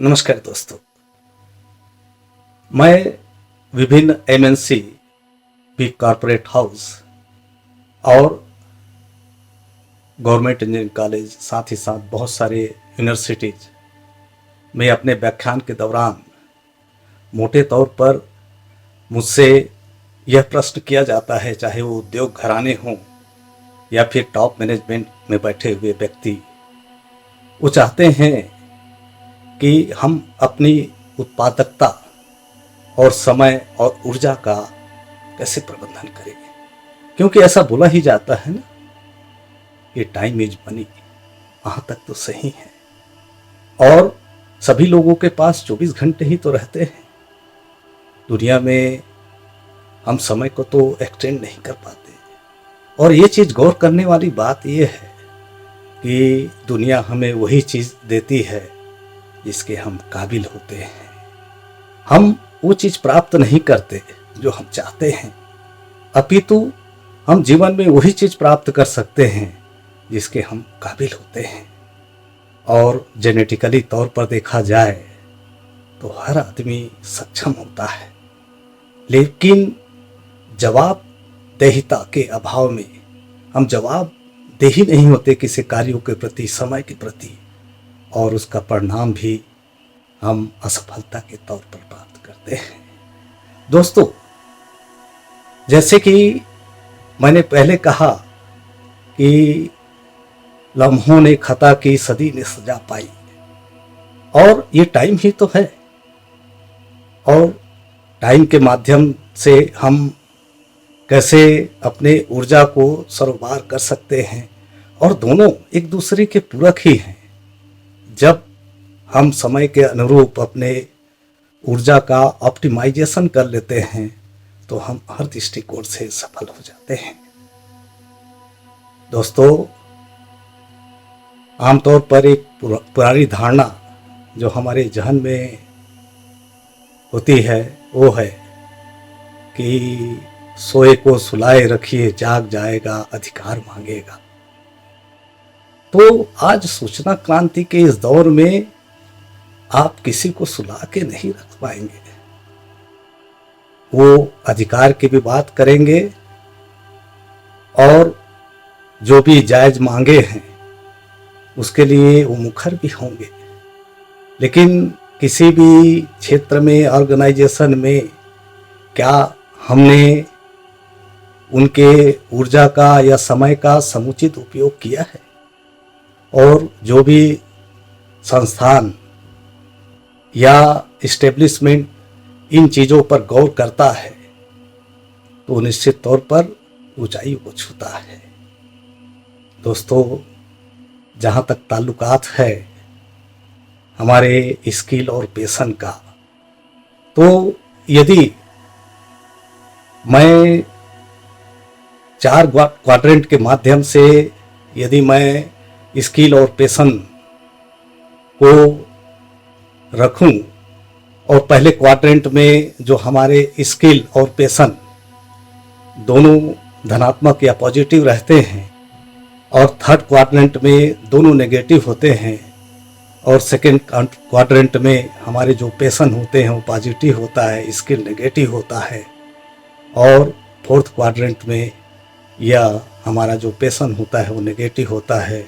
नमस्कार दोस्तों। मैं विभिन्न एमएनसी, बिग कॉरपोरेट हाउस और गवर्नमेंट इंजीनियरिंग कॉलेज, साथ ही साथ बहुत सारे यूनिवर्सिटीज में अपने व्याख्यान के दौरान मोटे तौर पर मुझसे यह प्रश्न किया जाता है, चाहे वो उद्योग घराने हों या फिर टॉप मैनेजमेंट में बैठे हुए व्यक्ति, वो चाहते हैं कि हम अपनी उत्पादकता और समय और ऊर्जा का कैसे प्रबंधन करें। क्योंकि ऐसा बोला ही जाता है ना, ये टाइम इज मनी। वहाँ तक तो सही है। और सभी लोगों के पास 24 घंटे ही तो रहते हैं दुनिया में। हम समय को तो एक्सटेंड नहीं कर पाते। और ये चीज़ गौर करने वाली बात ये है कि दुनिया हमें वही चीज़ देती है जिसके हम काबिल होते हैं। हम वो चीज़ प्राप्त नहीं करते जो हम चाहते हैं, अपितु हम जीवन में वही चीज़ प्राप्त कर सकते हैं जिसके हम काबिल होते हैं। और जेनेटिकली तौर पर देखा जाए तो हर आदमी सक्षम होता है, लेकिन जवाबदेहिता के अभाव में हम जवाबदेही नहीं होते किसी कार्यों के प्रति, समय के प्रति, और उसका परिणाम भी हम असफलता के तौर पर प्राप्त करते हैं। दोस्तों, जैसे कि मैंने पहले कहा कि लम्हों ने खता की, सदी ने सजा पाई, और ये टाइम ही तो है। और टाइम के माध्यम से हम कैसे अपने ऊर्जा को सरोबार कर सकते हैं, और दोनों एक दूसरे के पूरक ही हैं। जब हम समय के अनुरूप अपने ऊर्जा का ऑप्टिमाइजेशन कर लेते हैं तो हम हर दृष्टिकोण से सफल हो जाते हैं। दोस्तों, आमतौर पर एक पुरानी धारणा जो हमारे जहन में होती है वो है कि सोए को सुलाए रखिए, जाग जाएगा अधिकार मांगेगा। तो आज सूचना क्रांति के इस दौर में आप किसी को सुला के नहीं रख पाएंगे। वो अधिकार की भी बात करेंगे और जो भी जायज मांगे हैं उसके लिए वो मुखर भी होंगे। लेकिन किसी भी क्षेत्र में, ऑर्गेनाइजेशन में, क्या हमने उनके ऊर्जा का या समय का समुचित उपयोग किया है? और जो भी संस्थान या इस्टेब्लिशमेंट इन चीज़ों पर गौर करता है तो निश्चित तौर पर ऊंचाई को छूता है। दोस्तों, जहाँ तक ताल्लुकात है हमारे स्किल और पैशन का, तो यदि मैं 4 क्वाड्रेंट के माध्यम से यदि मैं स्किल और पैशन को रखूं, और पहले क्वाड्रेंट में जो हमारे स्किल और पैशन दोनों धनात्मक या पॉजिटिव रहते हैं, और थर्ड क्वाड्रेंट में दोनों नेगेटिव होते हैं, और सेकेंड क्वाड्रेंट में हमारे जो पैशन होते हैं वो पॉजिटिव होता है, स्किल नेगेटिव होता है, और फोर्थ क्वाड्रेंट में या हमारा जो पैशन होता है वो नेगेटिव होता है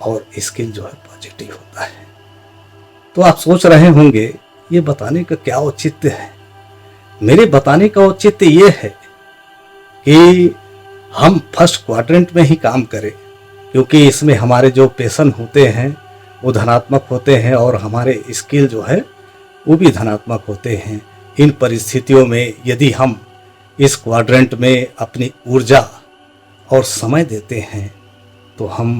और स्किल जो है पॉजिटिव होता है। तो आप सोच रहे होंगे ये बताने का क्या औचित्य है? मेरे बताने का औचित्य ये है कि हम फर्स्ट क्वाड्रेंट में ही काम करें, क्योंकि इसमें हमारे जो पैशन होते हैं वो धनात्मक होते हैं और हमारे स्किल जो है वो भी धनात्मक होते हैं। इन परिस्थितियों में यदि हम इस क्वाड्रेंट में अपनी ऊर्जा और समय देते हैं तो हम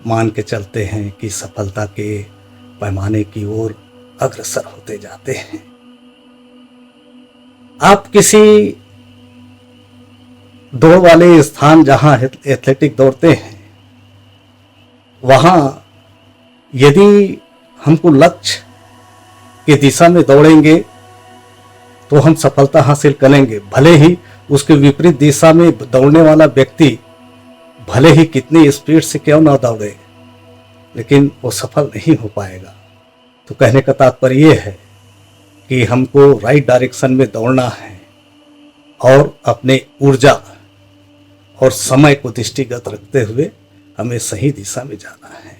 मान के चलते हैं कि सफलता के पैमाने की ओर अग्रसर होते जाते हैं। आप किसी दौड़ वाले स्थान जहां एथलेटिक दौड़ते हैं, वहां यदि हमको लक्ष्य की दिशा में दौड़ेंगे तो हम सफलता हासिल करेंगे। भले ही उसके विपरीत दिशा में दौड़ने वाला व्यक्ति भले ही कितनी स्पीड से क्यों ना दौड़े, लेकिन वो सफल नहीं हो पाएगा। तो कहने का तात्पर्य ये है कि हमको राइट डायरेक्शन में दौड़ना है और अपने ऊर्जा और समय को दृष्टिगत रखते हुए हमें सही दिशा में जाना है।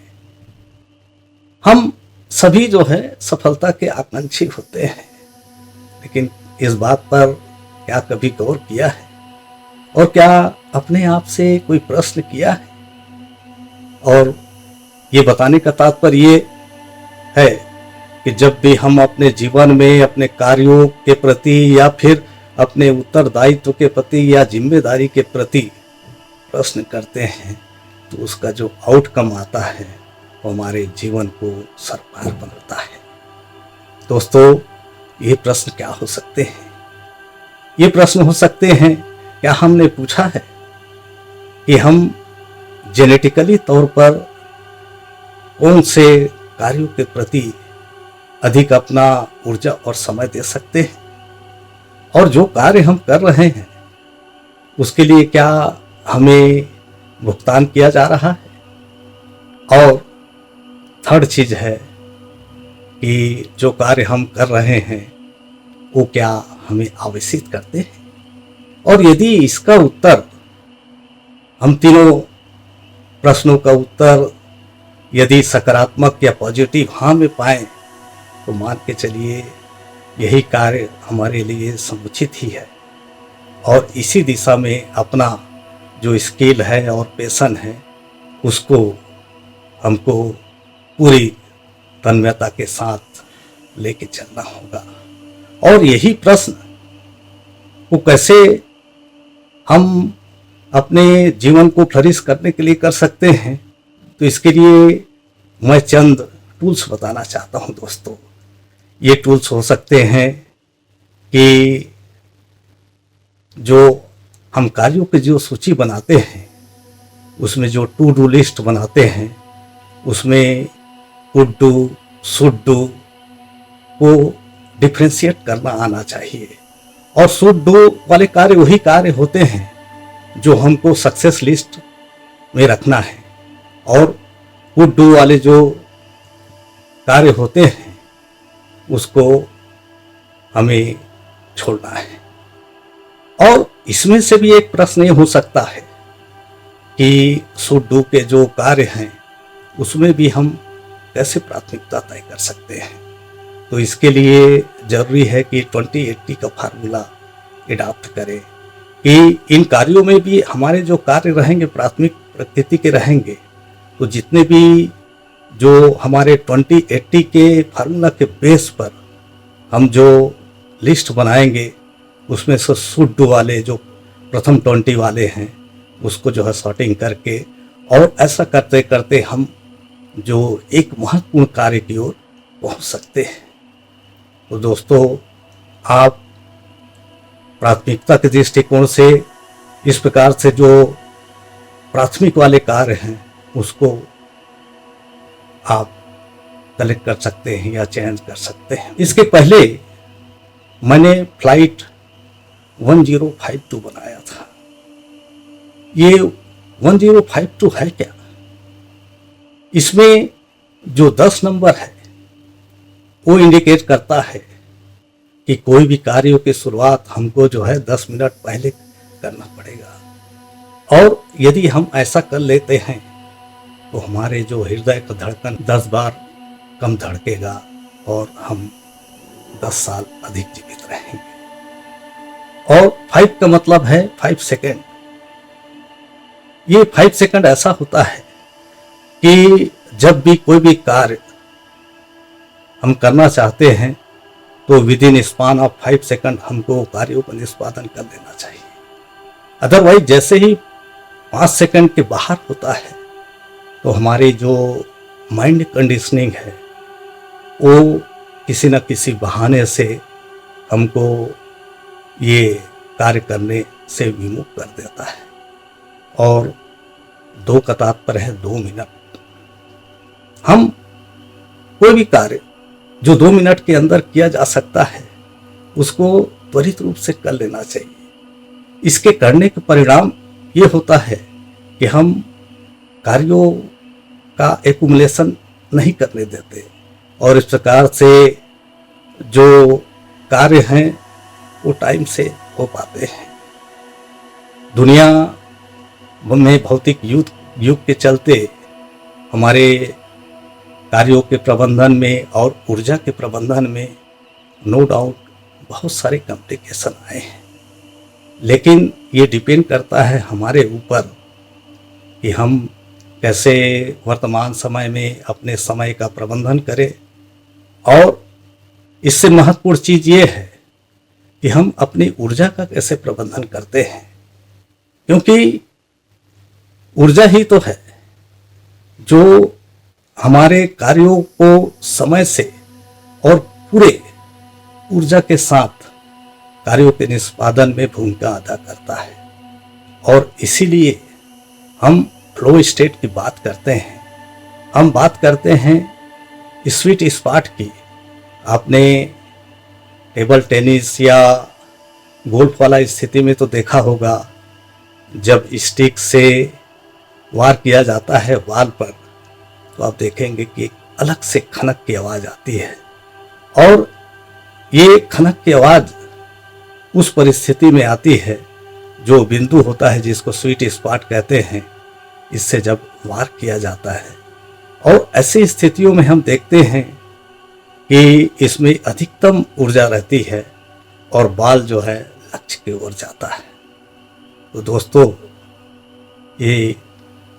हम सभी जो है सफलता के आकांक्षी होते हैं, लेकिन इस बात पर क्या कभी गौर किया है और क्या अपने आप से कोई प्रश्न किया है? और ये बताने का तात्पर्य ये है कि जब भी हम अपने जीवन में अपने कार्यों के प्रति या फिर अपने उत्तरदायित्व के प्रति या जिम्मेदारी के प्रति प्रश्न करते हैं तो उसका जो आउटकम आता है वो हमारे जीवन को सरपार बनाता है। दोस्तों, ये प्रश्न क्या हो सकते हैं? ये प्रश्न हो सकते हैं, क्या हमने पूछा है कि हम जेनेटिकली तौर पर कौन से कार्यों के प्रति अधिक अपना ऊर्जा और समय दे सकते हैं, और जो कार्य हम कर रहे हैं उसके लिए क्या हमें भुगतान किया जा रहा है? और थर्ड चीज है कि जो कार्य हम कर रहे हैं वो क्या हमें आवेशित करते हैं? और यदि इसका उत्तर, हम तीनों प्रश्नों का उत्तर यदि सकारात्मक या पॉजिटिव हाँ में पाएं तो मान के चलिए यही कार्य हमारे लिए समुचित ही है, और इसी दिशा में अपना जो स्किल है और पैशन है उसको हमको पूरी तन्मयता के साथ लेके चलना होगा। और यही प्रश्न को कैसे हम अपने जीवन को फ्लरिश करने के लिए कर सकते हैं, तो इसके लिए मैं चंद टूल्स बताना चाहता हूं दोस्तों। ये टूल्स हो सकते हैं कि जो हम कार्यों की जो सूची बनाते हैं उसमें जो टू डू लिस्ट बनाते हैं उसमें कुड डू, शुड डू को डिफ्रेंशिएट करना आना चाहिए। और शुड डू वाले कार्य वही कार्य होते हैं जो हमको सक्सेस लिस्ट में रखना है, और कुड डू वाले जो कार्य होते हैं उसको हमें छोड़ना है। और इसमें से भी एक प्रश्न ये हो सकता है कि शुड डू के जो कार्य हैं उसमें भी हम कैसे प्राथमिकता तय कर सकते हैं। तो इसके लिए जरूरी है कि 20-80 का फार्मूला अडॉप्ट करें कि इन कार्यों में भी हमारे जो कार्य रहेंगे प्राथमिक प्रकृति के रहेंगे, तो जितने भी जो हमारे 20-80 के फार्मूला के बेस पर हम जो लिस्ट बनाएंगे उसमें से शुड डू वाले जो प्रथम 20 वाले हैं उसको जो है सॉर्टिंग करके, और ऐसा करते करते हम जो एक महत्वपूर्ण कार्य की ओर पहुंच सकते हैं। तो दोस्तों, आप प्राथमिकता के दृष्टिकोण से इस प्रकार से जो प्राथमिक वाले कार्य हैं उसको आप कलेक्ट कर सकते हैं या चेंज कर सकते हैं। इसके पहले मैंने फ्लाइट 1052 बनाया था। ये 1052 है क्या? इसमें जो 10 नंबर है वो इंडिकेट करता है कि कोई भी कार्यों की शुरुआत हमको जो है 10 मिनट पहले करना पड़ेगा। और यदि हम ऐसा कर लेते हैं तो हमारे जो हृदय का धड़कन 10 बार कम धड़केगा और हम 10 साल अधिक जीवित रहेंगे। और 5 का मतलब है 5 सेकेंड। ये 5 सेकेंड ऐसा होता है कि जब भी कोई भी कार्य हम करना चाहते हैं तो with in span of 5 second हमको कार्यों का निष्पादन कर देना चाहिए। अदरवाइज जैसे ही 5 सेकेंड के बाहर होता है तो हमारी जो माइंड कंडीशनिंग है वो किसी न किसी बहाने से हमको ये कार्य करने से विमुख कर देता है। और 2 का तात्पर्य है 2 मिनट। हम कोई भी कार्य जो 2 मिनट के अंदर किया जा सकता है उसको त्वरित रूप से कर लेना चाहिए। इसके करने का परिणाम ये होता है कि हम कार्यों का एक्युमुलेशन नहीं करने देते, और इस प्रकार से जो कार्य हैं वो टाइम से हो पाते हैं। दुनिया में भौतिक युग के चलते हमारे कार्यों के प्रबंधन में और ऊर्जा के प्रबंधन में नो डाउट बहुत सारे कॉम्प्लिकेशन आए हैं, लेकिन ये डिपेंड करता है हमारे ऊपर कि हम कैसे वर्तमान समय में अपने समय का प्रबंधन करें। और इससे महत्वपूर्ण चीज़ ये है कि हम अपनी ऊर्जा का कैसे प्रबंधन करते हैं, क्योंकि ऊर्जा ही तो है जो हमारे कार्यों को समय से और पूरे ऊर्जा के साथ कार्यों के निष्पादन में भूमिका अदा करता है। और इसीलिए हम फ्लो स्टेट की बात करते हैं, हम बात करते हैं स्वीट स्पॉट की। आपने टेबल टेनिस या गोल्फ वाला स्थिति में तो देखा होगा, जब स्टिक से वार किया जाता है बॉल पर, तो आप देखेंगे कि अलग से खनक की आवाज़ आती है। और ये खनक की आवाज़ उस परिस्थिति में आती है जो बिंदु होता है जिसको स्वीट स्पॉट कहते हैं, इससे जब वार किया जाता है। और ऐसी स्थितियों में हम देखते हैं कि इसमें अधिकतम ऊर्जा रहती है और बॉल जो है लक्ष्य की ओर जाता है। तो दोस्तों, ये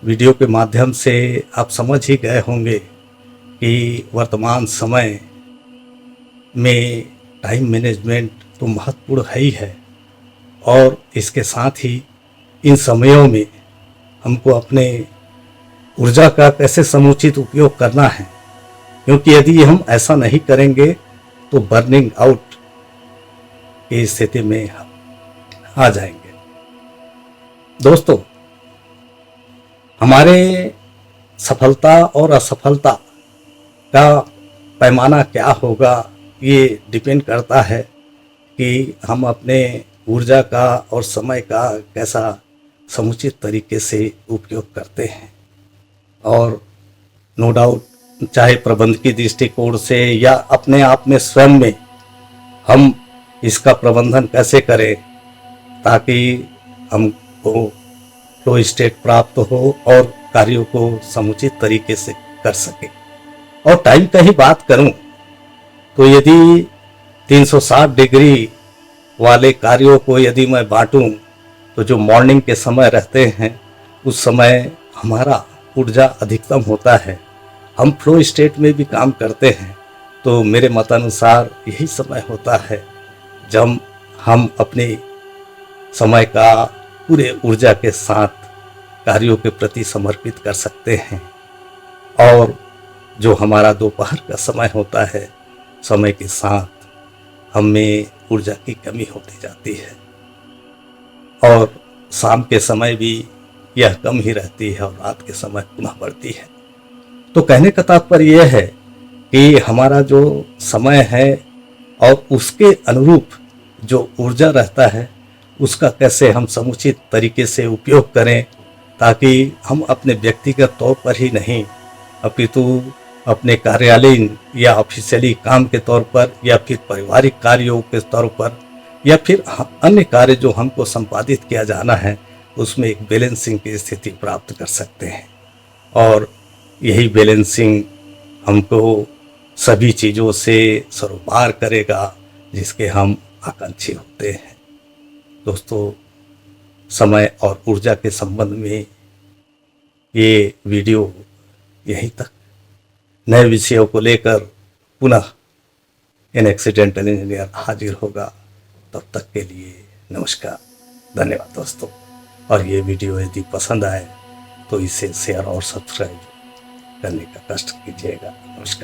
वीडियो के माध्यम से आप समझ ही गए होंगे कि वर्तमान समय में टाइम मैनेजमेंट तो महत्वपूर्ण है ही है, और इसके साथ ही इन समयों में हमको अपने ऊर्जा का कैसे समुचित उपयोग करना है, क्योंकि यदि हम ऐसा नहीं करेंगे तो बर्निंग आउट की स्थिति में हम आ जाएंगे। दोस्तों, हमारे सफलता और असफलता का पैमाना क्या होगा, ये डिपेंड करता है कि हम अपने ऊर्जा का और समय का कैसा समुचित तरीके से उपयोग करते हैं। और नो डाउट, चाहे प्रबंध की दृष्टिकोण से या अपने आप में स्वयं में हम इसका प्रबंधन कैसे करें ताकि हमको फ्लो स्टेट प्राप्त हो और कार्यों को समुचित तरीके से कर सके। और टाइम का ही बात करूं तो यदि 360 डिग्री वाले कार्यों को यदि मैं बांटूं तो जो मॉर्निंग के समय रहते हैं उस समय हमारा ऊर्जा अधिकतम होता है, हम फ्लो स्टेट में भी काम करते हैं। तो मेरे मतानुसार यही समय होता है जब हम अपने समय का पूरे ऊर्जा के साथ कार्यों के प्रति समर्पित कर सकते हैं। और जो हमारा दोपहर का समय होता है, समय के साथ हम में ऊर्जा की कमी होती जाती है और शाम के समय भी यह कम ही रहती है और रात के समय पुनः बढ़ती है। तो कहने का तात्पर्य यह है कि हमारा जो समय है और उसके अनुरूप जो ऊर्जा रहता है उसका कैसे हम समुचित तरीके से उपयोग करें ताकि हम अपने व्यक्तिगत तौर पर ही नहीं अपितु अपने कार्यालयीन या ऑफिशियली काम के तौर पर या फिर पारिवारिक कार्यों के तौर पर या फिर अन्य कार्य जो हमको संपादित किया जाना है उसमें एक बैलेंसिंग की स्थिति प्राप्त कर सकते हैं। और यही बैलेंसिंग हमको सभी चीज़ों से सरोपार करेगा जिसके हम आकांक्षी होते हैं। दोस्तों, समय और ऊर्जा के संबंध में ये वीडियो यहीं तक। नए विषयों को लेकर पुनः इन एक्सीडेंटल इंजीनियर हाजिर होगा। तब तक के लिए नमस्कार, धन्यवाद दोस्तों। और ये वीडियो यदि पसंद आए तो इसे शेयर और सब्सक्राइब करने का कष्ट कीजिएगा। नमस्कार।